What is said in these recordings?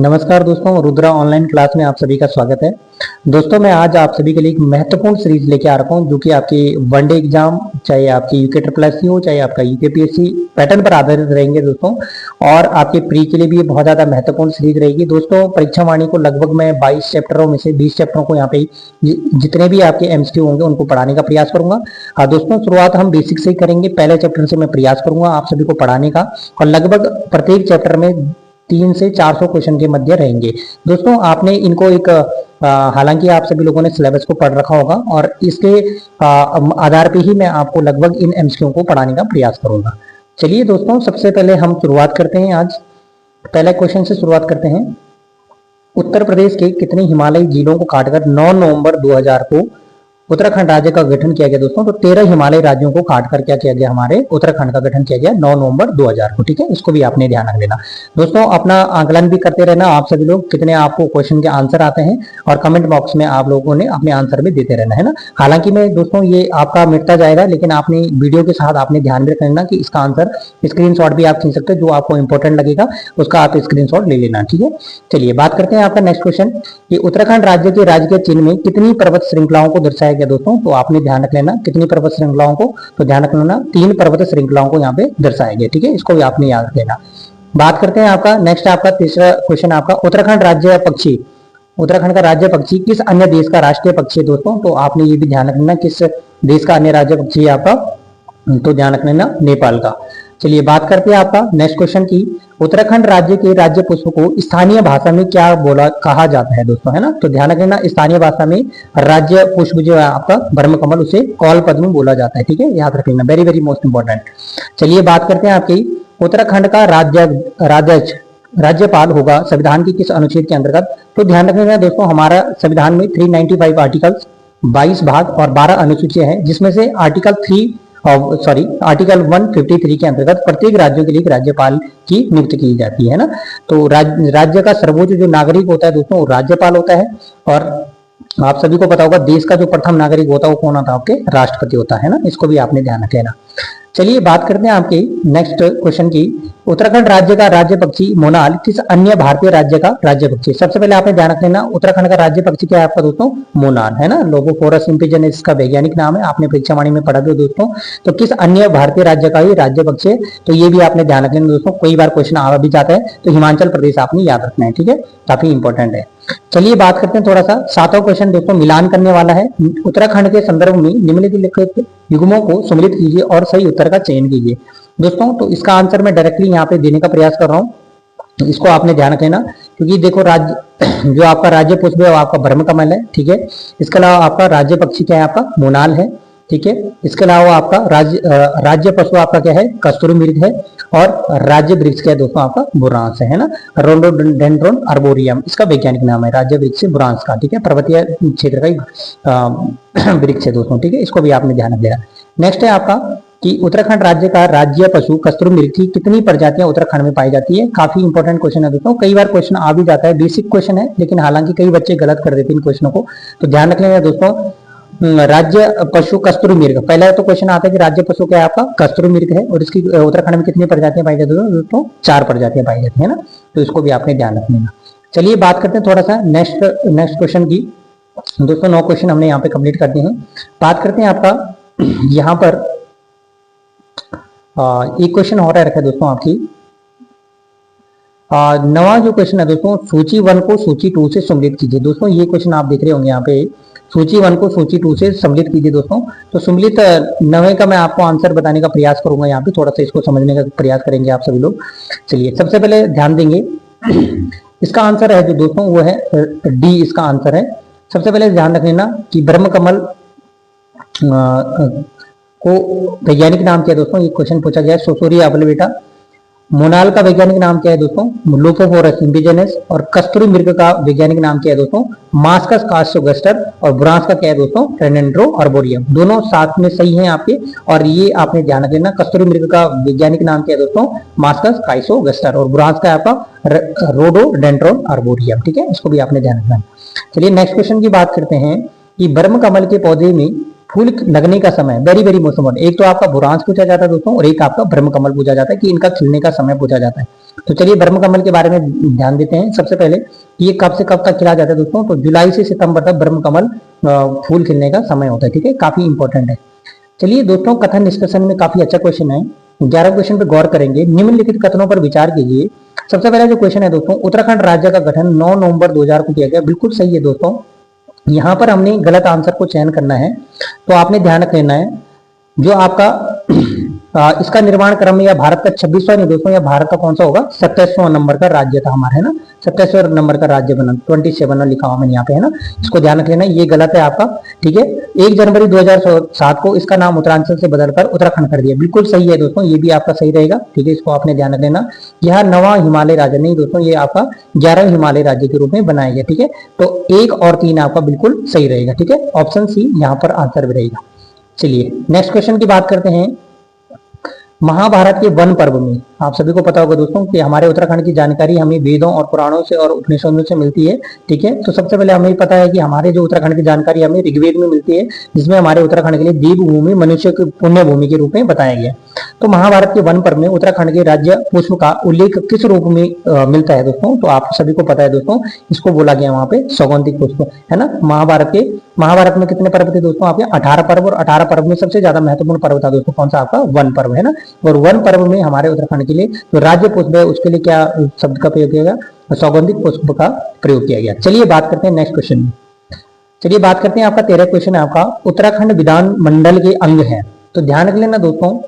नमस्कार दोस्तों, Rudra online class में आप सभी का स्वागत है। दोस्तों मैं आज आप सभी के लिए एक महत्वपूर्ण सीरीज लेके आ रखा हूँ जो कि आपकी वनडे एग्जाम, चाहे आपकी यूके ट्रिपल एससी हो, चाहे आपका यूकेपीएससी पैटर्न पर आधारित रहेंगे दोस्तों। और आपके प्री के लिए भी बहुत ज्यादा महत्वपूर्ण सीरीज रहेगी दोस्तों। परीक्षा वाणी को लगभग मैं 22 चैप्टरों में से 20 चैप्टरों को यहाँ पे जितने भी आपके एमसीक्यू होंगे उनको पढ़ाने का प्रयास करूंगा। हाँ दोस्तों, शुरुआत हम बेसिक से ही करेंगे। पहले चैप्टर से मैं प्रयास करूंगा आप सभी को पढ़ाने का, और लगभग प्रत्येक चैप्टर में 300 से 400 क्वेश्चन के मध्य रहेंगे दोस्तों। आपने इनको एक हालांकि आप सभी लोगों ने सिलेबस को पढ़ रखा होगा, और इसके आधार पे ही मैं आपको लगभग इन एमसीक्यू को पढ़ाने का प्रयास करूंगा। चलिए दोस्तों, सबसे पहले हम शुरुआत करते हैं। आज पहले क्वेश्चन से शुरुआत करते हैं। उत्तर प्रदेश के कितने हिमालयी जिलों को काटकर 9 नवंबर 2000 को उत्तराखंड राज्य का गठन किया गया दोस्तों? तो 13 हिमालयी राज्यों को काटकर क्या किया गया, हमारे उत्तराखंड का गठन किया गया 9 नवंबर 2000 को। ठीक है, इसको भी आपने ध्यान रख लेना दोस्तों। अपना आंकलन भी करते रहना आप सभी लोग, कितने आपको क्वेश्चन के आंसर आते हैं, और कमेंट बॉक्स में आप लोगों ने अपने आंसर भी देते रहना है ना। हालांकि मैं दोस्तों ये आपका मिटता जाएगा, लेकिन आपने वीडियो के साथ आपने ध्यान भी रखना कि इसका आंसर स्क्रीनशॉट भी आप खींच सकते हैं, जो आपको इंपॉर्टेंट लगेगा उसका आप स्क्रीनशॉट ले लेना। ठीक है, चलिए बात करते हैं आपका नेक्स्ट क्वेश्चन। ये उत्तराखंड राज्य के राजकीय चिन्ह में कितनी पर्वत श्रृंखलाओं को दर्शाया गया दोस्तों? तो आपने ध्यान रख लेना कितनी पर्वत श्रृंखलाओं को, तो ध्यान रख लेना 3 पर्वत श्रृंखलाओं को यहाँ पे दर्शाया गया। ठीक है, इसको भी आपने याद रख लेना। बात करते हैं आपका नेक्स्ट, आपका तीसरा क्वेश्चन आपका, उत्तराखंड राज्य पक्षी, उत्तराखंड का राज्य पक्षी किस अन्य देश का राष्ट्रीय पक्षी है दोस्तों? तो आपने ये भी ध्यान रखना किस देश का अन्य राज्य पक्षी है आपका, तो ध्यान रख लेना नेपाल का। चलिए बात करते हैं आपका नेक्स्ट क्वेश्चन की, उत्तराखंड राज्य के राज्य पुष्प को स्थानीय भाषा में क्या बोला कहा जाता है दोस्तों, है ना? तो ध्यान रखना स्थानीय भाषा में राज्य पुष्प जो है आपका ब्रह्म कमल, उसे कौल पद्म बोला जाता है। ठीक है, याद रख लेना, वेरी वेरी मोस्ट इंपॉर्टेंट। चलिए बात करते हैं आपकी, उत्तराखंड का राज्यपाल होगा संविधान की किस अनुच्छेद के अंतर्गत? तो ध्यान रखना दोस्तों, हमारा संविधान में 395 आर्टिकल्स, 22 भाग और 12 अनुसूचियां हैं, जिसमें से आर्टिकल 153 के अंतर्गत प्रत्येक राज्यों के लिए राज्यपाल की नियुक्ति की जाती है ना। तो राज्य का सर्वोच्च जो नागरिक होता है दोस्तों, वो राज्यपाल होता है। और आप सभी को पता होगा देश का जो प्रथम नागरिक होता है वो कौन होता है, आपके राष्ट्रपति होता है ना। इसको भी आपने ध्यान रख लेना। चलिए बात करते हैं आपके नेक्स्ट क्वेश्चन की, उत्तराखंड राज्य का राज्य पक्षी मोनाल किस अन्य भारतीय राज्य का राज्य पक्षी? सबसे पहले आपने ध्यान रख लेना उत्तराखंड का राज्य पक्षी क्या है आपका दोस्तों, मोनाल, है ना। लोबोफोरस इम्पिजनस इसका वैज्ञानिक नाम है, आपने परीक्षा वाणी में पढ़ा भी दोस्तों। तो किस अन्य भारतीय राज्य का ही राज्य पक्षी है, तो ये भी आपने ध्यान रख लेना दोस्तों। कई बार क्वेश्चन आ भी जाता है, तो हिमाचल प्रदेश आपने याद रखना है। ठीक है, काफी इंपॉर्टेंट है। चलिए बात करते हैं थोड़ा सा, 7वां क्वेश्चन दोस्तों मिलान करने वाला है। उत्तराखंड के संदर्भ में निम्नलिखित युग्मों को सम्मिलित कीजिए और सही उत्तर का चयन कीजिए दोस्तों। तो इसका आंसर मैं डायरेक्टली यहाँ पे देने का प्रयास कर रहा हूँ, तो इसको आपने ध्यान रखना, क्योंकि देखो राज्य जो आपका राज्य पुष्प है वो आपका ब्रह्म कमल है। ठीक है, इसके अलावा आपका राज्य पक्षी क्या है, आपका मोनाल है। ठीक है, इसके अलावा आपका राज्य पशु आपका क्या है, कस्तूरी मृग है। और राज्य वृक्ष क्या है दोस्तों, आपका बुरांस है ना। रोडोडेंड्रोन आर्बोरियम इसका वैज्ञानिक नाम है, राज्य वृक्ष बुरांस का। ठीक है, पर्वतीय क्षेत्र का वृक्ष है दोस्तों। ठीक है, इसको भी आपने ध्यान रख देना। नेक्स्ट है आपका कि उत्तराखंड राज्य का राज्य पशु कस्तूरी मृग की कितनी प्रजातियां उत्तराखंड में पाई जाती है? काफी इंपॉर्टेंट क्वेश्चन है दोस्तों, कई बार क्वेश्चन आ भी जाता है, बेसिक क्वेश्चन है, लेकिन हालांकि कई बच्चे गलत कर देते हैं इन क्वेश्चनों को, तो ध्यान रख लेना दोस्तों। राज्य पशु कस्तूरी मृग, पहला तो क्वेश्चन आता है कि राज्य पशु क्या है आपका, कस्तूरी मृग है। और इसकी उत्तराखंड में कितनी प्रजातियां पाई जाती है दोस्तों? 4 प्रजातियां पाई जाती है ना। तो इसको भी आपने ध्यान रख लेना। चलिए बात करते हैं थोड़ा सा नेक्स्ट क्वेश्चन की दोस्तों। 9 क्वेश्चन हमने यहाँ पे कंप्लीट कर दिए हैं। बात करते हैं आपका यहाँ पर एक क्वेश्चन हो रहा है दोस्तों आपकी, 9वां जो क्वेश्चन है दोस्तों, सूची 1 को सूची 2 से सम्मिलित कीजिए दोस्तों। ये क्वेश्चन आप देख रहे होंगे यहाँ पे, सूची 1 को सूची 2 से सम्मिलित कीजिए दोस्तों। तो सम्मिलित 9वें का मैं आपको आंसर बताने का प्रयास करूंगा, यहाँ पे थोड़ा सा इसको समझने का प्रयास करेंगे आप सभी लोग। चलिए सबसे पहले ध्यान देंगे, इसका आंसर है जो दोस्तों वो है डी, इसका आंसर है। सबसे पहले ध्यान रख लेना कि ब्रह्म कमल को वैज्ञानिक नाम क्या है दोस्तों, ये क्वेश्चन पूछा गया है। सोसोरिया अबलवेटा। मोनाल का वैज्ञानिक नाम क्या है दोस्तों, लोफोफोरस इम्पिजनस। और कस्तूरी मृग का वैज्ञानिक नाम क्या है दोस्तों, मास्कस कास्योगस्टर। और बुरांस का क्या है दोस्तों, ट्रेनेंड्रो आर्बोरियम। दोनों साथ में सही हैं आपके, और ये आपने ध्यान रख लेना। कस्तूरी मृग का वैज्ञानिक नाम क्या है दोस्तों, मास्कस काइसोगस्टर। और बुरांस का आपका रोडोडेंड्रोन आर्बोरियम। ठीक है, इसको भी आपने ध्यान रखना। चलिए नेक्स्ट क्वेश्चन की बात करते हैं कि ब्रह्म कमल के पौधे में फूल लगने का समय, वेरी वेरी मोस्ट इम्पोर्टेंट। एक तो आपका बुरांश पूछा जाता है दोस्तों, और एक आपका ब्रह्म कमल पूछा जाता है कि इनका खिलने का समय पूछा जाता है। तो चलिए ब्रह्म कमल के बारे में ध्यान देते हैं। सबसे पहले ये कब से कब तक खिला जाता है दोस्तों, तो जुलाई से सितंबर तक ब्रह्म कमल फूल खिलने का समय होता है, ठीक है, काफी इंपॉर्टेंट है। चलिए दोस्तों, कथन निष्कर्षण में काफी अच्छा क्वेश्चन है। 11 क्वेश्चन पे गौर करेंगे, निम्नलिखित कथनों पर विचार कीजिए। सबसे पहला जो क्वेश्चन है दोस्तों, उत्तराखंड राज्य का गठन 9 नवंबर 2000 को किया गया। बिल्कुल सही है दोस्तों। यहाँ पर हमने गलत आंसर को चयन करना है, तो आपने ध्यान रख लेना है जो आपका इसका निर्माण क्रम में या भारत का 26वां नहीं दोस्तों, या भारत का कौन सा होगा, 27वां नंबर का राज्य था हमारा, है ना, 27वां नंबर का राज्य बना, 27 लिखा हुआ मैंने यहाँ पे, है ना, इसको ध्यान रख लेना, ये गलत है आपका, ठीक है। 1 जनवरी 2007 को इसका नाम उत्तरांचल से बदलकर उत्तराखंड कर दिया। बिल्कुल सही है दोस्तों, ये भी आपका सही रहेगा, ठीक है, इसको आपने ध्यान रख लेना। यह 9वां हिमालय राज्य नहीं दोस्तों, ये आपका 11वें हिमालय राज्य के रूप में बनाया गया, ठीक है। तो 1 और 3 आपका बिल्कुल सही रहेगा, ठीक है, ऑप्शन सी यहाँ पर आंसर भी रहेगा। चलिए नेक्स्ट क्वेश्चन की बात करते हैं। महाभारत के वन पर्व में आप सभी को पता होगा दोस्तों कि हमारे उत्तराखंड की जानकारी हमें वेदों और पुराणों से और उपनिषदों से मिलती है, ठीक है। तो सबसे पहले हमें पता है कि हमारे जो उत्तराखंड की जानकारी हमें ऋग्वेद में मिलती है, जिसमें हमारे उत्तराखंड के लिए देवभूमि, मनुष्य की पुण्य भूमि के रूप में बताया गया। तो महाभारत के वन पर्व में उत्तराखंड के राज्य पुष्प का उल्लेख किस रूप में मिलता है दोस्तों, तो आप सभी को पता है दोस्तों, इसको बोला गया वहां पे सौगंधिक पुष्प, है ना। महाभारत में कितने पर्व थे दोस्तों आपके, 18 पर्व, और 18 पर्व में सबसे ज्यादा महत्वपूर्ण पर्व था दोस्तों कौन सा, आपका वन पर्व, है ना। और वन पर्व में हमारे उत्तराखंड के लिए जो राज्य पुष्प है उसके लिए क्या शब्द का प्रयोग किया गया, सौगंधिक पुष्प का प्रयोग किया गया। चलिए बात करते हैं नेक्स्ट क्वेश्चन में। चलिए बात करते हैं आपका 13 क्वेश्चन है आपका, उत्तराखंड विधान मंडल के अंग है। तो ध्यान रख लेना दोस्तों,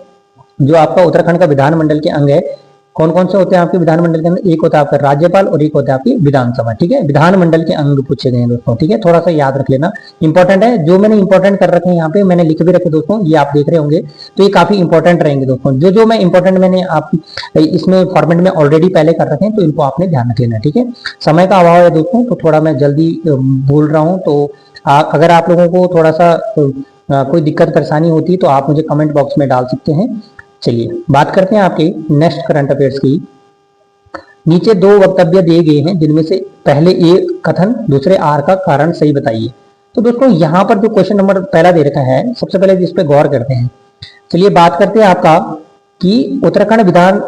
जो आपका उत्तराखंड का विधान मंडल के अंग है, कौन कौन से होते हैं आपके विधान मंडल के अंदर, एक होता है आपका राज्यपाल और एक होता है आपकी विधानसभा, ठीक है। विधान मंडल के अंग पूछे गए हैं दोस्तों, ठीक है, थोड़ा सा याद रख लेना, इंपॉर्टेंट है। जो मैंने इंपॉर्टेंट कर रखे हैं यहाँ पे, मैंने लिख भी रखे दोस्तों, ये आप देख रहे होंगे, तो ये काफी इंपॉर्टेंट रहेंगे दोस्तों। जो जो मैं इंपॉर्टेंट मैंने आप इसमें फॉर्मेट में ऑलरेडी पहले कर रखे हैं, तो इनको आपने ध्यान रख लेना, ठीक है। समय का अभाव है दोस्तों, तो थोड़ा मैं जल्दी बोल रहा हूँ, तो अगर आप लोगों को थोड़ा सा कोई दिक्कत परेशानी होती है तो आप मुझे कमेंट बॉक्स में डाल सकते हैं। चलिए बात करते हैं आपके नेक्स्ट करंट अफेयर्स की। नीचे 2 वक्तव्य दिए गए हैं, जिनमें से पहले ए कथन, दूसरे आर का कारण सही बताइए। तो दोस्तों यहाँ पर जो क्वेश्चन नंबर पहला दे रखा है, सबसे पहले इस पे गौर करते हैं। चलिए बात करते हैं आपका कि उत्तराखंड विधान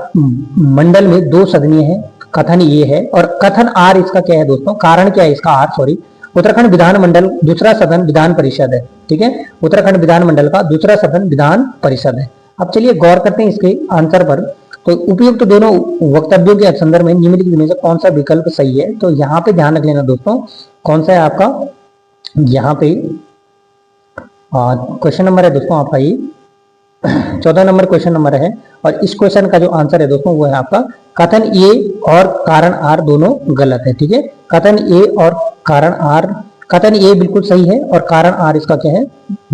मंडल में 2 सदनीय है, कथन ये है, और कथन आर इसका क्या है दोस्तों, कारण क्या है इसका आर, सॉरी, उत्तराखंड विधान मंडल दूसरा सदन विधान परिषद है, ठीक है, उत्तराखंड विधान मंडल का दूसरा सदन विधान परिषद है। अब चलिए गौर करते हैं इसके आंसर पर। तो उपयुक्त तो दोनों वक्तव्यों के संदर्भ में निम्नलिखित में से कौन सा विकल्प सही है, तो यहाँ पे ध्यान रख लेना दोस्तों, कौन सा है आपका, यहाँ पे क्वेश्चन नंबर है दोस्तों आपका ये 14 नंबर क्वेश्चन नंबर है, और इस क्वेश्चन का जो आंसर है दोस्तों वो है आपका कथन ए और कारण आर दोनों गलत है, ठीक है। कथन ए और कारण आर, कथन ए बिल्कुल सही है और कारण आर इसका क्या है,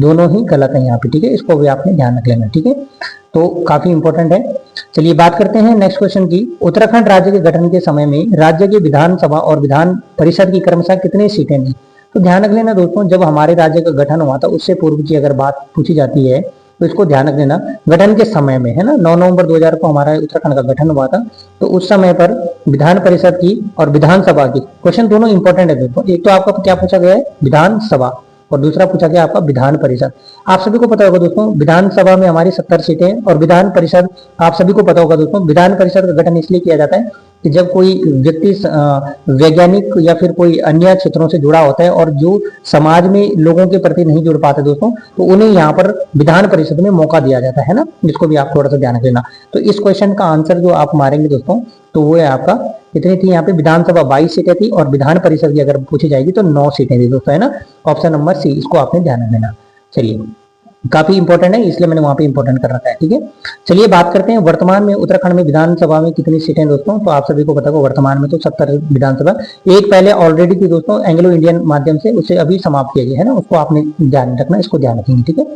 दोनों ही गलत है यहाँ पे, ठीक है, इसको भी आपने ध्यान रख लेना, ठीक है, तो काफी इंपॉर्टेंट है। चलिए बात करते हैं नेक्स्ट क्वेश्चन की। उत्तराखंड राज्य के गठन के समय में राज्य की विधानसभा और विधान परिषद की क्रमशः कितनी सीटें थी। तो ध्यान रख लेना दोस्तों, जब हमारे राज्य का गठन हुआ था उससे पूर्व की अगर बात पूछी जाती है तो इसको ध्यान रख लेना, गठन के समय में, है ना, 9 नवंबर 2000 को हमारा उत्तराखंड का गठन हुआ था, तो उस समय पर विधान परिषद की और विधानसभा की, क्वेश्चन दोनों इंपॉर्टेंट है दोस्तों। एक तो आपका क्या पूछा गया है, विधानसभा, और दूसरा पूछा गया आपका विधान परिषद। आप सभी को पता होगा दोस्तों, विधानसभा में हमारी 70 सीटें, और विधान परिषद आप सभी को पता होगा दोस्तों, विधान परिषद का गठन इसलिए किया जाता है कि जब कोई व्यक्ति वैज्ञानिक या फिर कोई अन्य क्षेत्रों से जुड़ा होता है और जो समाज में लोगों के प्रति नहीं जुड़ पाते दोस्तों, तो उन्हें यहाँ पर विधान परिषद में मौका दिया जाता है ना, जिसको भी आप थोड़ा सा ध्यान रखना। तो इस क्वेश्चन का आंसर जो आप मारेंगे दोस्तों, तो वो है आपका, कितनी थी यहाँ पे, विधानसभा 22 सीटें थी, और विधान परिषद की अगर पूछी जाएगी तो 9 सीटें थी दोस्तों, है ना, ऑप्शन नंबर सी, इसको आपने ध्यान रख लेना। चलिए काफी इंपॉर्टेंट है, इसलिए मैंने वहां पे इंपॉर्टेंट कर रखा है, ठीक है। चलिए बात करते हैं वर्तमान में उत्तराखंड में विधानसभा में कितनी सीटें दोस्तों, तो आप सभी को पता होगा वर्तमान में तो 70 विधानसभा, एक पहले ऑलरेडी थी दोस्तों एंग्लो इंडियन माध्यम से, उसे अभी समाप्त किया गया है ना, उसको आपने ध्यान रखना, इसको ध्यान रखेंगे, ठीक है।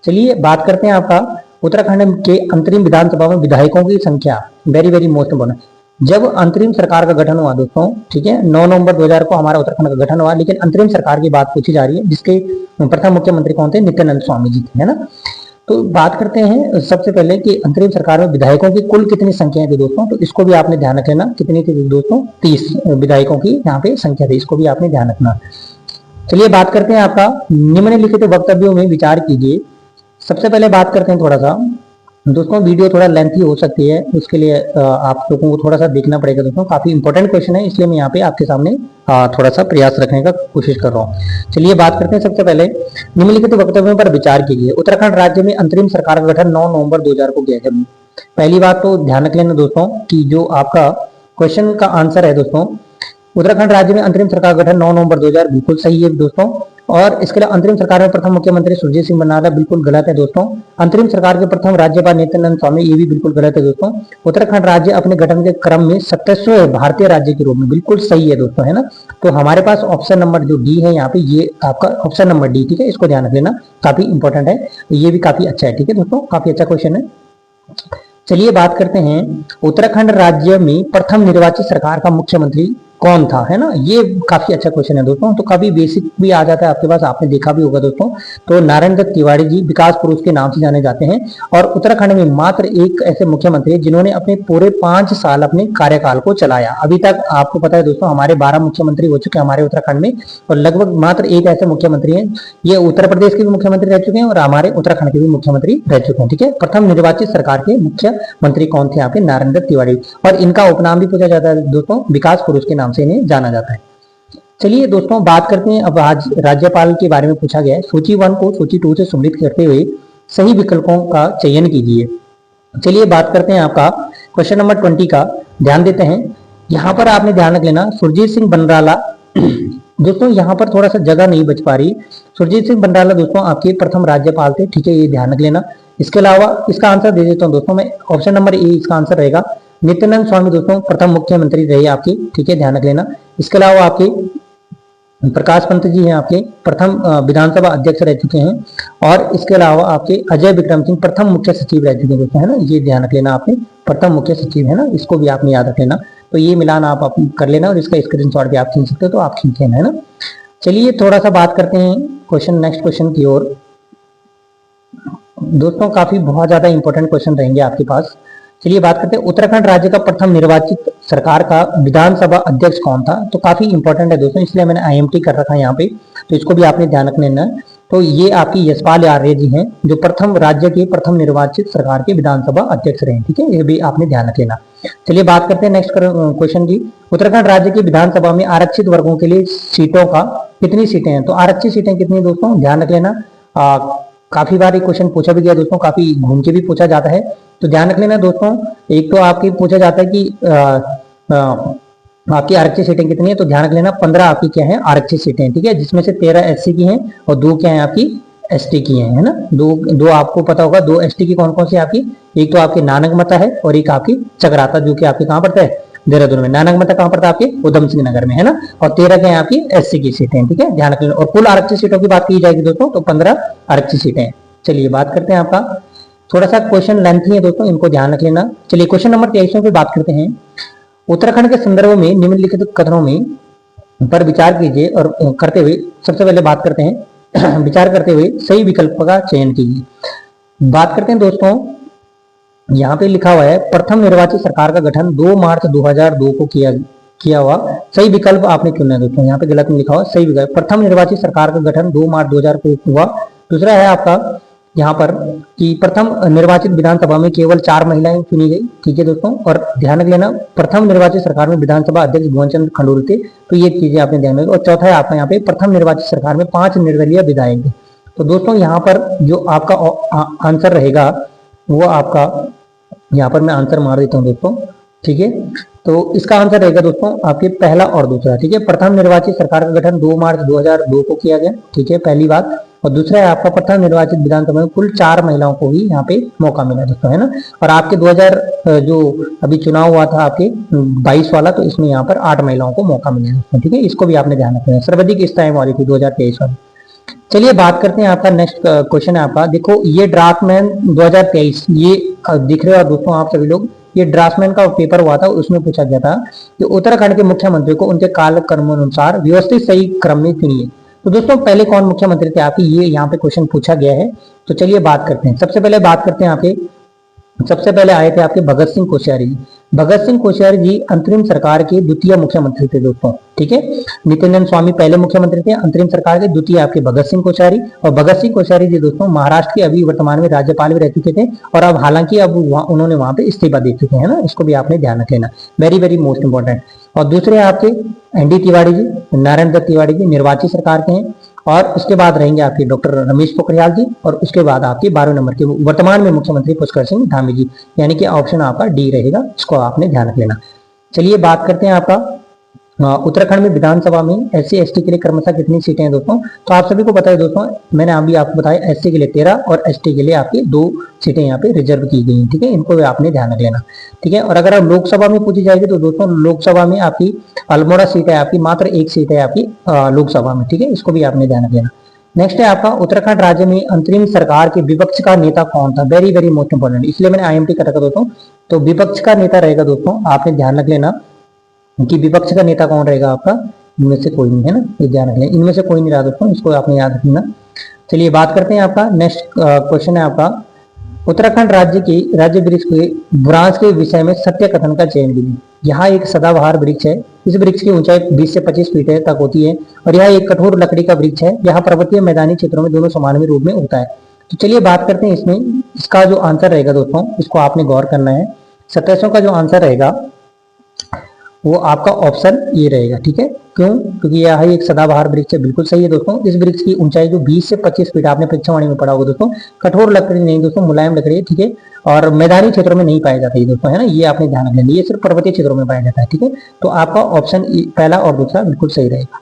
चलिए बात करते हैं आपका उत्तराखंड के अंतरिम विधानसभा में विधायकों की संख्या, वेरी वेरी मोस्ट इम्पोर्टेंट। जब अंतरिम सरकार का गठन हुआ दोस्तों, ठीक है, 9 नवंबर 2000 को हमारा उत्तराखंड का गठन हुआ, लेकिन अंतरिम सरकार की बात पूछी जा रही है, जिसके प्रथम मुख्यमंत्री कौन थे, नित्यानंद स्वामी जी थे, है ना। तो बात करते हैं सबसे पहले कि अंतरिम सरकार में विधायकों की कुल कितनी संख्या थी दोस्तों, तो इसको भी आपने ध्यान रखना, कितनी थी दोस्तों, 30 विधायकों की यहाँ पे संख्या थी, इसको भी आपने ध्यान रखना। चलिए बात करते हैं आपका निम्नलिखित वक्तव्यों में विचार कीजिए। सबसे पहले बात करते हैं थोड़ा सा दोस्तों, वीडियो थोड़ा लेंथी हो सकती है, उसके लिए आप लोगों को थोड़ा सा देखना पड़ेगा दोस्तों। काफी इंपॉर्टेंट क्वेश्चन है, इसलिए मैं यहाँ पे आपके सामने थोड़ा सा प्रयास रखने का कोशिश कर रहा हूँ। चलिए बात करते हैं। सबसे पहले निम्नलिखित वक्तव्यों पर विचार कीजिए। उत्तराखंड राज्य में अंतरिम सरकार का गठन 9 नवंबर 2000 को किया गया। पहली बात तो ध्यान रख लेना दोस्तों कि जो आपका क्वेश्चन का आंसर है दोस्तों, उत्तराखंड राज्य में अंतरिम सरकार गठन 9 नवंबर 2000 बिल्कुल सही है दोस्तों। और इसके लिए अंतरिम सरकार में प्रथम मुख्यमंत्री सुरजीत सिंह बरनाला बिल्कुल गलत है दोस्तों। अंतरिम सरकार के प्रथम राज्यपाल नित्यानंद स्वामी, ये भी बिल्कुल गलत है दोस्तों। उत्तराखंड राज्य अपने गठन के क्रम में 27वें भारतीय राज्य के रूप में बिल्कुल सही है दोस्तों, है ना। तो हमारे पास ऑप्शन नंबर जो डी है यहाँ पे, ये आपका ऑप्शन नंबर डी, ठीक है, इसको ध्यान रख लेना, काफी इंपॉर्टेंट है, ये भी काफी अच्छा है, ठीक है दोस्तों, काफी अच्छा क्वेश्चन है। चलिए बात करते हैं उत्तराखंड राज्य में प्रथम निर्वाचित सरकार का मुख्यमंत्री कौन था, है ना। ये काफी अच्छा क्वेश्चन है दोस्तों, तो काफी बेसिक भी आ जाता है आपके पास, आपने देखा भी होगा दोस्तों। तो नारायण दत्त तिवारी जी विकास पुरुष के नाम से जाने जाते हैं। और उत्तराखंड में मात्र एक ऐसे मुख्यमंत्री जिन्होंने अपने पूरे 5 साल अपने कार्यकाल को चलाया। अभी तक आपको पता है दोस्तों, हमारे 12 मुख्यमंत्री हो चुके हैं हमारे उत्तराखंड में, और लगभग मात्र एक ऐसे मुख्यमंत्री हैं, ये उत्तर प्रदेश के भी मुख्यमंत्री रह चुके हैं और हमारे उत्तराखंड के भी मुख्यमंत्री रह चुके हैं, ठीक है। प्रथम निर्वाचित सरकार के मुख्यमंत्री कौन थे यहाँ पे? नारायण दत्त तिवारी। और इनका उपनाम भी पूछा जाता है दोस्तों, विकास पुरुष के नाम से इन्हें जाना जाता है। चलिए दोस्तों बात करते हैं, अब आज राज्यपाल के बारे में पूछा गया है। सूची 1 को सूची 2 से सम्मिलित करते हुए सही विकल्पों का चयन कीजिए। चलिए बात करते हैं आपका क्वेश्चन नंबर 20 का, ध्यान देते हैं। यहाँ पर आपने ध्यान रख लेना, सुरजीत सिंह बनराला दोस्तों, यहाँ पर थोड़ा सा जगह नहीं बच पा रही। सुरजीत सिंह बनराला दोस्तों आपके प्रथम राज्यपाल थे, ठीक है, ये ध्यान रख लेना। इसके अलावा इसका आंसर दे देता हूँ दोस्तों मैं, ऑप्शन नंबर ए इसका आंसर रहेगा। नित्यानंद स्वामी दोस्तों प्रथम मुख्यमंत्री रहे आपके, ठीक है, ध्यान रख लेना। इसके अलावा आपके प्रकाश पंत जी हैं, आपके प्रथम विधानसभा अध्यक्ष रह चुके हैं। और इसके अलावा आपके अजय विक्रम सिंह प्रथम मुख्य सचिव रह चुके हैं, है ना, ये ध्यान रख लेना आपने, प्रथम मुख्य सचिव, है ना, इसको भी आपने याद रख लेना। तो ये मिलान आप कर लेना, और इसका स्क्रीनशॉट भी आप खींच सकते हो, तो आप खींच लेना, है ना। चलिए थोड़ा सा बात करते हैं नेक्स्ट क्वेश्चन की ओर दोस्तों, काफी बहुत ज्यादा इंपॉर्टेंट क्वेश्चन रहेंगे आपके पास। चलिए बात करते हैं, उत्तराखंड राज्य का प्रथम निर्वाचित सरकार का विधानसभा अध्यक्ष कौन था? तो काफी इंपॉर्टेंट है दोस्तों, इसलिए मैंने IMT कर रखा है यहाँ पे, तो इसको भी आपने ध्यान रखना है। तो ये आपकी यशपाल आर्य जी हैं, जो प्रथम राज्य के प्रथम निर्वाचित सरकार के विधानसभा अध्यक्ष रहे, ठीक है, ये भी आपने ध्यान रख लेना। चलिए बात करते हैं नेक्स्ट क्वेश्चन की। उत्तराखंड राज्य की विधानसभा में आरक्षित वर्गों के लिए सीटों का कितनी सीटें हैं? तो आरक्षित सीटें कितनी दोस्तों, ध्यान रख लेना। काफी बार एक क्वेश्चन पूछा भी गया दोस्तों, काफी घूम के भी पूछा जाता है, तो ध्यान रख लेना दोस्तों। एक तो आपकी पूछा जाता है कि आपकी आरक्षित सीटें कितनी है, तो ध्यान रख लेना 15 आपकी क्या है आरक्षित सीटें, ठीक है, जिसमें से 13 SC की हैं और 2 क्या है आपकी ST की हैं, है ना। दो आपको पता होगा, 2 ST की कौन कौन सी आपकी, एक तो आपकी नानकमता है और एक आपकी चकराता, जो कि आपके कहाँ पड़ता है? देहरादून में। नानकमता कहाँ पड़ता है? आपके उधम सिंह नगर में, है ना। और 13 क्या है आपकी SC की सीटें, ठीक है, ध्यान रख लेना। और कुल आरक्षित सीटों की बात की जाएगी दोस्तों, तो 15 आरक्षित सीटें। चलिए बात करते हैं, आपका थोड़ा सा क्वेश्चन लेंथी है दोस्तों, इनको ध्यान रख लेना। चलिए क्वेश्चन नंबर 23 की बात करते हैं। उत्तराखंड के संदर्भ में निम्नलिखित कथनों में पर विचार कीजिए और करते हुए सबसे पहले बात करते हैं विचार करते हुए सही विकल्प का चयन कीजिए। बात करते हैं दोस्तों, यहाँ पे लिखा हुआ है प्रथम निर्वाचित सरकार का गठन 2 मार्च 2002 को किया हुआ। सही विकल्प आपने चुना है दोस्तों, यहाँ पे गलत में लिखा हुआ सही विकल्प, प्रथम निर्वाचित सरकार का गठन 2 मार्च 2000 को हुआ। दूसरा है आपका यहाँ पर कि प्रथम निर्वाचित विधानसभा में केवल 4 महिलाएं चुनी गई, ठीक है दोस्तों। और ध्यान रख लेना, प्रथम निर्वाचित सरकार में विधानसभा अध्यक्ष भुवन चंद्र खंडूरी थे, तो ये चीजें आपने ध्यान रखी। और चौथा है आपका यहाँ पे प्रथम निर्वाचित सरकार में 5 निर्दलीय विधायक थे। तो दोस्तों यहाँ पर जो आपका आंसर रहेगा वो आपका, यहाँ पर मैं आंसर मार देता हूँ दोस्तों, ठीक है। तो इसका आंसर रहेगा दोस्तों आपके पहला और दूसरा, ठीक है। प्रथम निर्वाचित सरकार का गठन 2 मार्च 2002 को किया गया, ठीक है, पहली बात। और दूसरा है आपका प्रथम निर्वाचित विधानसभा में कुल 4 महिलाओं को ही यहाँ पे मौका मिला दोस्तों, है ना। और आपके 2000 जो अभी चुनाव हुआ था आपके 22 वाला, तो इसमें यहाँ पर 8 महिलाओं को मौका मिला दोस्तों, ठीक है, इसको भी आपने ध्यान रखना है। सर्वाधिक इस टाइम वाली थी 2023 वाली। चलिए बात करते हैं, आपका नेक्स्ट क्वेश्चन है आपका, देखो ये ड्राफ्टमैन 2023, ये दिख रहे हो दोस्तों आप सभी लोग, ये ड्राफ्टमैन का पेपर हुआ था, उसमें पूछा गया था कि उत्तराखंड के मुख्यमंत्री को उनके काल कर्म अनुसार व्यवस्थित सही क्रम में चुनिए। तो दोस्तों पहले कौन मुख्यमंत्री थे आपके, ये यहाँ पे क्वेश्चन पूछा गया है। तो चलिए बात करते हैं, सबसे पहले बात करते हैं आपके सबसे पहले आए थे आपके भगत सिंह कोश्यारी जी। भगत सिंह कोश्यारी जी अंतरिम सरकार के द्वितीय मुख्यमंत्री थे दोस्तों, ठीक है। नित्यानंद स्वामी पहले मुख्यमंत्री थे अंतरिम सरकार के, द्वितीय आपके भगत सिंह कोश्यारी। और भगत सिंह कोश्यारी जी दोस्तों महाराष्ट्र के अभी वर्तमान में राज्यपाल भी रह चुके थे, और अब हालांकि अब उन्होंने वहां पे इस्तीफा दे चुके हैं ना, इसको भी आपने ध्यान रख लेना, वेरी वेरी मोस्ट इंपॉर्टेंट। और दूसरे आपके एनडी तिवारी जी, नारायण दत्त तिवारी जी निर्वाचित सरकार के हैं। और उसके बाद रहेंगे आपके डॉक्टर रमेश पोखरियाल जी, और उसके बाद आपके 12 नंबर के वर्तमान में मुख्यमंत्री पुष्कर सिंह धामी जी, यानी कि ऑप्शन आपका डी रहेगा, इसको आपने ध्यान रख लेना। चलिए बात करते हैं आपका उत्तराखंड में विधानसभा में एससी एसटी के लिए क्रमशः कितनी सीटें हैं दोस्तों। तो आप सभी को पता है दोस्तों, मैंने अभी आपको बताया एससी के लिए 13 और एसटी के लिए आपकी 2 सीटें यहाँ पे रिजर्व की गई हैं, ठीक है, इनको भी आपने ध्यान रख लेना, ठीक है। और अगर आप लोकसभा में पूछी जाएगी तो दोस्तों लोकसभा में आपकी अल्मोड़ा सीट है आपकी, मात्र 1 सीट है आपकी लोकसभा में, ठीक है, इसको भी आपने ध्यान रख लेना। नेक्स्ट है आपका उत्तराखंड राज्य में अंतरिम सरकार के विपक्ष का नेता कौन था, वेरी वेरी मोस्ट इंपोर्टेंट, इसलिए मैंने आईएमपी कर रखा दोस्तों। तो विपक्ष का नेता रहेगा दोस्तों, आपने ध्यान रख लेना कि विपक्ष का नेता कौन रहेगा आपका, इनमें से कोई नहीं है ना, ये ध्यान रख लें, इनमें से कोई नहीं रहा दोस्तों, इसको आपने याद रखना। चलिए बात करते हैं आपका नेक्स्ट क्वेश्चन है आपका उत्तराखंड राज्य के राज्य वृक्ष के बुरांस के विषय में सत्य कथन का चयन कीजिए। यहाँ एक सदाबहार वृक्ष है, इस वृक्ष की ऊंचाई 20 से 25 फीट तक होती है, और यह एक कठोर लकड़ी का वृक्ष है, यहाँ पर्वतीय मैदानी क्षेत्रों में दोनों समान रूप में उगता है। तो चलिए बात करते हैं इसमें, इसका जो आंसर रहेगा दोस्तों, इसको आपने गौर करना है। 2700 का जो आंसर रहेगा वो आपका ऑप्शन ये रहेगा, ठीक है। क्यों? क्योंकि यह एक सदाबहार वृक्ष है, बिल्कुल सही है दोस्तों। इस वृक्ष की ऊंचाई जो 20 से 25 फीट, आपने परीक्षावाणी में पढ़ा होगा दोस्तों, कठोर लकड़ी नहीं दोस्तों, मुलायम लकड़ी है, ठीक है, और मैदानी क्षेत्रों में नहीं पाया जाता है दोस्तों, है ना, ये आपने ध्यान रखना, ये सिर्फ पर्वतीय क्षेत्रों में पाया जाता है, ठीक है। तो आपका ऑप्शन पहला और दूसरा बिल्कुल सही रहेगा।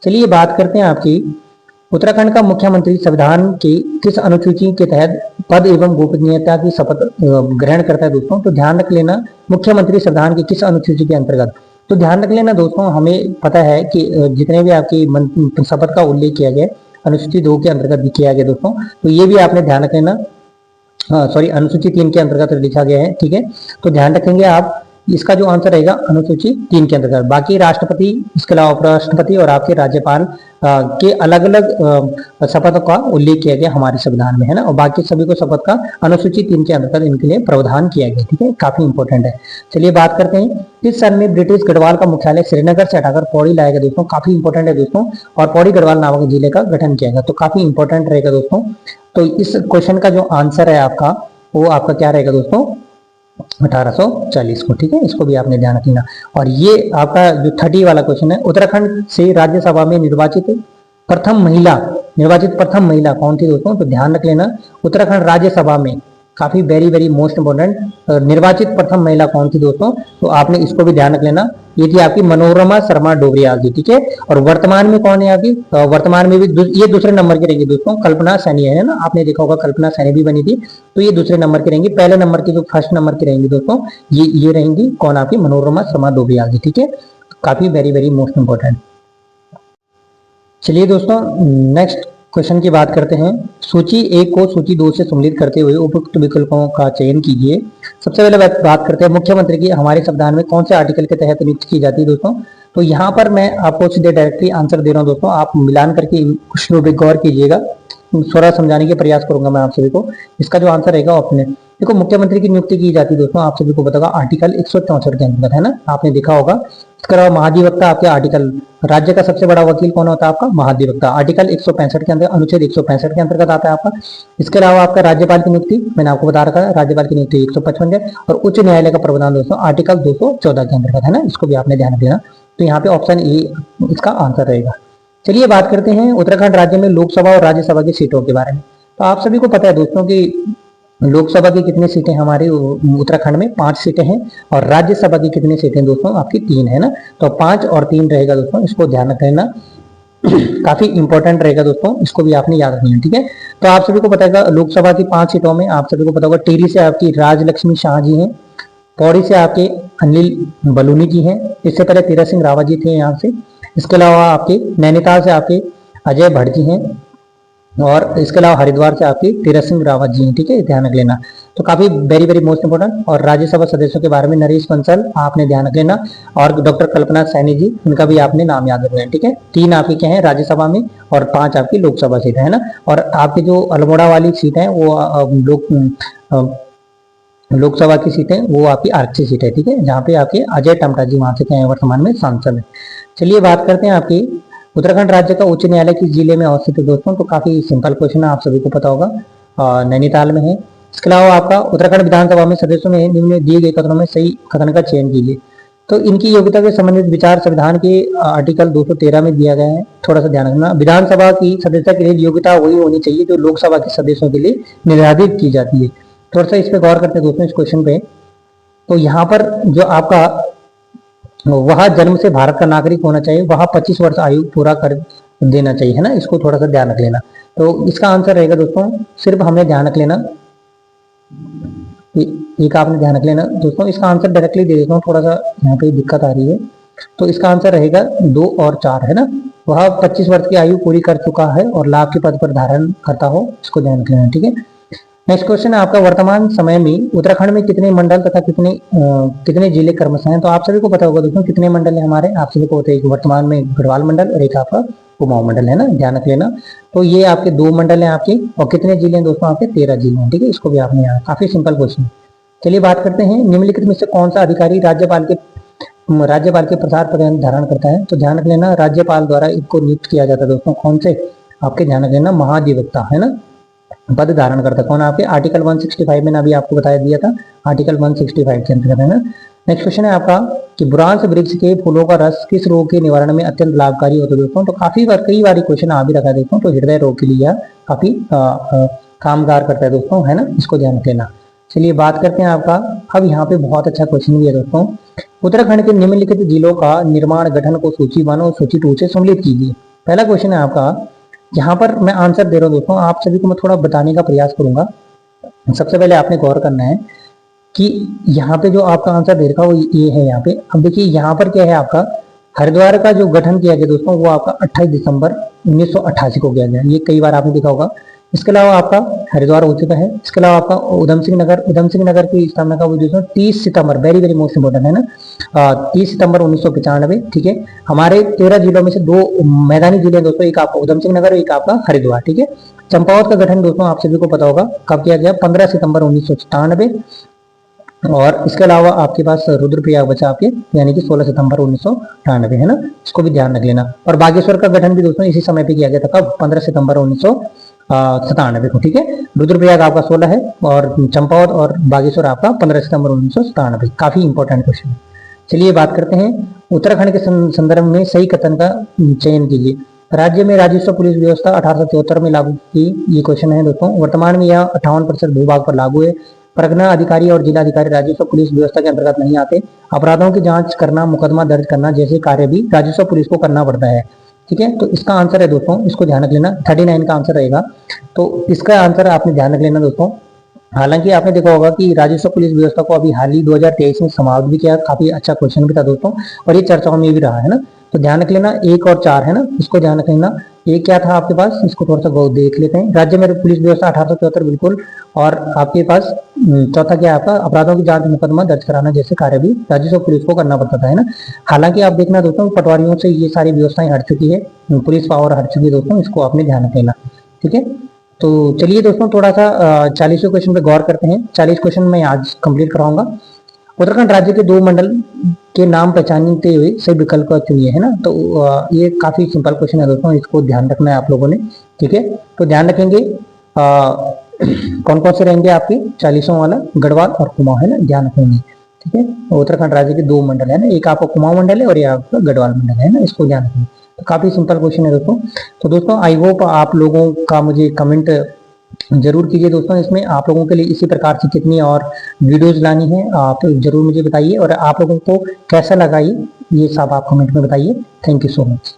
चलिए बात करते हैं आपकी उत्तराखंड का मुख्यमंत्री संविधान की किस अनुसूची के तहत पद एवं गोपनीयता की शपथ ग्रहण करता है दोस्तों। तो ध्यान रख लेना, मुख्यमंत्री संविधान की किस अनुसूची के अंतर्गत, तो ध्यान रख लेना दोस्तों, हमें पता है कि जितने भी आपकी शपथ का उल्लेख किया गया अनुसूची 2 के अंतर्गत भी किया गया दोस्तों, तो ये भी आपने ध्यान रख लेना, सॉरी अनुसूची 3 के अंतर्गत लिखा गया है, ठीक है। तो ध्यान रखेंगे आप, इसका जो आंसर रहेगा अनुसूची 3 के अंतर्गत। बाकी राष्ट्रपति, इसके अलावा उपराष्ट्रपति और आपके राज्यपाल के अलग अलग शपथ का उल्लेख किया गया हमारे संविधान में, है ना, और बाकी सभी को शपथ का अनुसूची 3 के अंतर्गत इनके लिए प्रावधान किया गया, ठीक है, काफी इंपॉर्टेंट है। चलिए बात करते हैं, किस सन में ब्रिटिश गढ़वाल का मुख्यालय श्रीनगर से हटाकर पौड़ी लाया गया दोस्तों, काफी इंपॉर्टेंट है दोस्तों, और पौड़ी गढ़वाल नामक जिले का गठन किया गया, तो काफी इंपॉर्टेंट रहेगा दोस्तों। तो इस क्वेश्चन का जो आंसर है आपका, वो आपका क्या रहेगा दोस्तों, 1840 को, ठीक है, इसको भी आपने ध्यान रखना। और ये आपका जो 30 वाला क्वेश्चन है, उत्तराखंड से राज्यसभा में निर्वाचित प्रथम महिला कौन थी दोस्तों। तो ध्यान रख लेना, उत्तराखंड राज्यसभा में काफी वेरी वेरी मोस्ट इंपोर्टेंट निर्वाचित प्रथम महिला कौन थी दोस्तों, तो आपने इसको भी ध्यान रख लेना, ये थी आपकी मनोरमा शर्मा डोबरियाल जी, ठीक है। और वर्तमान में कौन है आपकी, वर्तमान में भी ये दूसरे नंबर की रहेंगी दोस्तों, कल्पना सैनी है ना, आपने देखा होगा कल्पना सैनी भी बनी थी, तो ये दूसरे नंबर की रहेंगी। पहले नंबर की जो फर्स्ट नंबर की रहेंगी दोस्तों, ये रहेंगी कौन, आपकी मनोरमा शर्मा डोबरियाल जी, ठीक है, काफी वेरी वेरी मोस्ट इंपोर्टेंट। चलिए दोस्तों नेक्स्ट क्वेश्चन की बात करते हैं। सूची 1 को सूची 2 से सम्मिलित करते हुए उपयुक्त विकल्पों का चयन कीजिए। सबसे पहले बात करते हैं मुख्यमंत्री की हमारे संविधान में कौन से आर्टिकल के तहत नियुक्त की जाती है दोस्तों। तो यहाँ पर मैं आपको सीधे डायरेक्टली आंसर दे रहा हूँ दोस्तों, आप मिलान करके कुछ गौर कीजिएगा, थोड़ा समझाने के प्रयास करूंगा मैं आप सभी को। इसका जो आंसर रहेगा ऑप्शन, देखो मुख्यमंत्री की नियुक्ति की जाती है दोस्तों, आप सभी को पता होगा आर्टिकल 164 के अंतर्गत, है ना, आपने देखा होगा। इसके अलावा महाधिवक्ता आपके आर्टिकल, राज्य का सबसे बड़ा वकील कौन होता है आपका, महाधिवक्ता, आर्टिकल 165 के अंदर, अनुच्छेद 165 के अंतर्गत आता है आपका। इसके अलावा आपका राज्यपाल की नियुक्ति मैंने आपको बता रखा है, राज्यपाल की नियुक्ति 155 है, और उच्च न्यायालय का प्रावधान दोस्तों आर्टिकल 214 के अंतर्गत, है ना, इसको भी आपने ध्यान देना। तो यहाँ पे ऑप्शन ए इसका आंसर रहेगा। चलिए बात करते हैं उत्तराखंड राज्य में लोकसभा और राज्यसभा की सीटों के बारे में। तो आप सभी को पता है दोस्तों कि लोकसभा की कितनी सीटें हमारे उत्तराखंड में, 5 सीटें हैं, और राज्यसभा की कितनी सीटें दोस्तों आपकी 3 है ना, तो 5 और 3 रहेगा दोस्तों, इसको ध्यान रखना काफी इंपॉर्टेंट रहेगा दोस्तों, इसको भी आपने याद रखना है, ठीक है। तो आप सभी को पता है लोकसभा की 5 सीटों में आप सभी को पता होगा टिहरी से आपकी राजलक्ष्मी शाह जी हैं, पौड़ी से आपके अनिल बलूनी जी हैं, इससे पहले तीरथ सिंह रावत जी थे यहाँ से। इसके अलावा आपके नैनीताल से आपके अजय भट्ट जी हैं, और इसके अलावा हरिद्वार से आपकी तीरथ सिंह रावत जी हैं, ठीक है, ध्यान रख लेना। तो काफी वेरी वेरी मोस्ट इंपोर्टेंट। और राज्यसभा सदस्यों के बारे में नरेश बंसल आपने ध्यान रख लेना, और डॉक्टर कल्पना सैनी जी, इनका भी आपने नाम याद रखना है, ठीक है। 3 आपकी क्या है राज्यसभा में, और 5 आपकी लोकसभा सीट है ना। और आपकी जो अल्मोड़ा वाली सीट है वो लोक लोकसभा की सीटें वो आपकी आरक्षी सीट है, ठीक है, जहाँ पे आपके अजय टमटा जी वहां से क्या है, वर्तमान में सांसद है। चलिए बात करते हैं आपकी उत्तराखंड राज्य का उच्च न्यायालय किस जिले में अवस्थित है दोस्तों। तो काफी सिंपल क्वेश्चन है, आप सभी को पता होगा, नैनीताल में है। इसके अलावा आपका उत्तराखंड विधानसभा में सदस्यों में निम्न दिए गए कथनों में सही कथन का चयन कीजिए। तो इनकी योग्यता के संबंधित विचार संविधान के आर्टिकल 213 में दिया गया है। थोड़ा सा ध्यान रखना, विधानसभा की सदस्यता के लिए योग्यता वही होनी चाहिए जो लोकसभा के सदस्यों के लिए निर्धारित की जाती है। थोड़ा सा इस पे गौर करते हैं दोस्तों, इस क्वेश्चन पे। तो यहाँ पर जो आपका वह जन्म से भारत का नागरिक होना चाहिए, वह 25 वर्ष आयु पूरा कर देना चाहिए, है ना, इसको थोड़ा सा ध्यान रख लेना। तो इसका आंसर रहेगा दोस्तों, सिर्फ हमें ध्यान रख लेना, एक आपने ध्यान रख लेना दोस्तों, इसका आंसर डायरेक्टली दे देता हूँ, थोड़ा सा यहाँ पे दिक्कत आ रही है। तो इसका आंसर रहेगा 2 और 4, है ना, वह 25 वर्ष की आयु पूरी कर चुका है और लाभ के पद पर धारण करता हो, इसको ध्यान रख लेना, ठीक है। नेक्स्ट क्वेश्चन है आपका, वर्तमान समय में उत्तराखंड में कितने मंडल तथा कितने जिले क्रमशः हैं। तो आप सभी को पता होगा दोस्तों कितने मंडल है हमारे, आप सभी को पता है, वर्तमान में गढ़वाल मंडल और एक आपका कुमाऊं मंडल, है ना, ध्यान रख लेना। तो ये आपके 2 मंडल हैं आपके, और कितने जिले हैं दोस्तों आपके, 13 जिले हैं, ठीक है, इसको भी आपने यहाँ, काफी सिंपल क्वेश्चन। चलिए बात करते हैं, निम्नलिखित में से कौन सा अधिकारी राज्यपाल के प्रसार पद धारण करता है। तो ध्यान रख लेना, राज्यपाल द्वारा इनको नियुक्त किया जाता है दोस्तों, कौन से, आपके ध्यान रख लेना, महाधिवक्ता, है ना, पद धारण करता है। कौन, आपके आर्टिकल 165 में अभी आपको बताया दिया था, आर्टिकल 165 के अंतर्गत, है ना। नेक्स्ट क्वेश्चन है आपका कि बुरांस वृक्ष के फूलों का रस किस रोग के निवारण में अत्यंत लाभकारी होता है दोस्तों। तो काफी बार कई बार क्वेश्चन आ भी रखा है दोस्तों, तो हृदय रोग के लिए काफी कामगार करता है दोस्तों, है ना, इसको ध्यान रख लेना। चलिए बात करते हैं आपका, अब यहाँ पे बहुत अच्छा क्वेश्चन भी है दोस्तों, उत्तराखंड के निम्नलिखित जिलों का निर्माण गठन को सूची 1 और सूची 2 से सम्मिलित कीजिए। पहला क्वेश्चन है आपका, यहाँ पर मैं आंसर दे रहा हूँ दोस्तों, आप सभी को मैं थोड़ा बताने का प्रयास करूंगा। सबसे पहले आपने गौर करना है कि यहाँ पे जो आपका आंसर दे रखा है वो ये है यहाँ पे। अब देखिए यहाँ पर क्या है, आपका हरिद्वार का जो गठन किया गया दोस्तों, वो आपका 28 दिसंबर 1988 को किया गया, ये कई बार आपने देखा होगा। इसके अलावा आपका हरिद्वार हो चुका है। इसके अलावा आपका उधम सिंह नगर की स्थापना का वो दोस्तों 30 सितंबर, वेरी वेरी मोस्ट इंपोर्टेंट, है ना, 30 सितंबर 1995, ठीक है। हमारे 13 जिलों में से 2 मैदानी जिले दोस्तों, एक आपका उधम सिंह नगर और एक आपका हरिद्वार, ठीक है। चंपावत का गठन दोस्तों आप सभी को पता होगा कब किया गया, 15 सितंबर 1997। और इसके अलावा आपके पास रुद्रप्रयाग बचा आपके, यानी कि 16 सितंबर 1998, है ना, इसको भी ध्यान रख लेना। और बागेश्वर का गठन भी दोस्तों इसी समय पे किया गया था, कब, 15 सितंबर 1997 को, ठीक है। रुद्रप्रयाग आपका 16 है और चंपावत और बागेश्वर आपका 15 सितंबर 1997, काफी इंपॉर्टेंट क्वेश्चन है। चलिए बात करते हैं, उत्तराखंड के संदर्भ में सही कथन का चयन कीजिए। राज्य में राजस्व पुलिस व्यवस्था 1874 में लागू की, ये क्वेश्चन है दोस्तों। वर्तमान में यह 58% भूभाग पर लागू है। परगना अधिकारी और जिला अधिकारी राजस्व पुलिस व्यवस्था के अंतर्गत नहीं आते। अपराधों की जांच करना, मुकदमा दर्ज करना जैसे कार्य भी राजस्व पुलिस को करना पड़ता है, ठीक है। तो इसका आंसर है दोस्तों, इसको ध्यान रख लेना, 39 का आंसर रहेगा। तो इसका आंसर आपने ध्यान रख लेना दोस्तों। हालांकि आपने देखा होगा कि राजस्व पुलिस व्यवस्था को अभी हाल ही 2023 में समाप्त भी किया, काफी अच्छा क्वेश्चन भी था दोस्तों, और ये चर्चाओं में भी रहा, है ना। तो ध्यान रख लेना, 1 और 4, है ना, इसको ध्यान रख लेना। एक क्या था आपके पास, इसको थोड़ा सा गौर देख लेते हैं। राज्य में पुलिस व्यवस्था 1874, बिल्कुल। और आपके पास चौथा क्या है आपका, अपराधों की जांच, मुकदमा दर्ज कराना जैसे कार्य भी राजस्व पुलिस को करना पड़ता था, है ना। हालांकि आप देखना दोस्तों, पटवारियों से ये सारी व्यवस्थाएं हट चुकी है, पुलिस पावर हट चुकी है दोस्तों, इसको आपने ध्यान रख लेना, ठीक है। तो चलिए दोस्तों, थोड़ा सा 40वें क्वेश्चन पे गौर करते हैं। 40 क्वेश्चन मैं आज कंप्लीट कराऊंगा। उत्तराखंड राज्य के 2 मंडल के नाम पहचानते हुए सही विकल्प चुनिए, है ना। तो ये काफी सिंपल क्वेश्चन है दोस्तों, इसको ध्यान रखना है आप लोगों ने, ठीक है। तो ध्यान रखेंगे कौन कौन से रहेंगे आपके 40वां वाला, गढ़वाल और कुमाऊं, है ना, ध्यान रखेंगे, ठीक है। उत्तराखंड राज्य के 2 मंडल है ना, एक आपका कुमाऊं मंडल है और एक आपका गढ़वाल मंडल है ना, इसको ध्यान रखेंगे। तो काफी सिंपल क्वेश्चन है दोस्तों। तो दोस्तों आई होप आप लोगों का मुझे कमेंट जरूर कीजिए दोस्तों, इसमें आप लोगों के लिए इसी प्रकार से कितनी और वीडियोस लानी है आप जरूर मुझे बताइए, और आप लोगों को कैसा लगा ये सब आप कमेंट में बताइए। Thank you so much.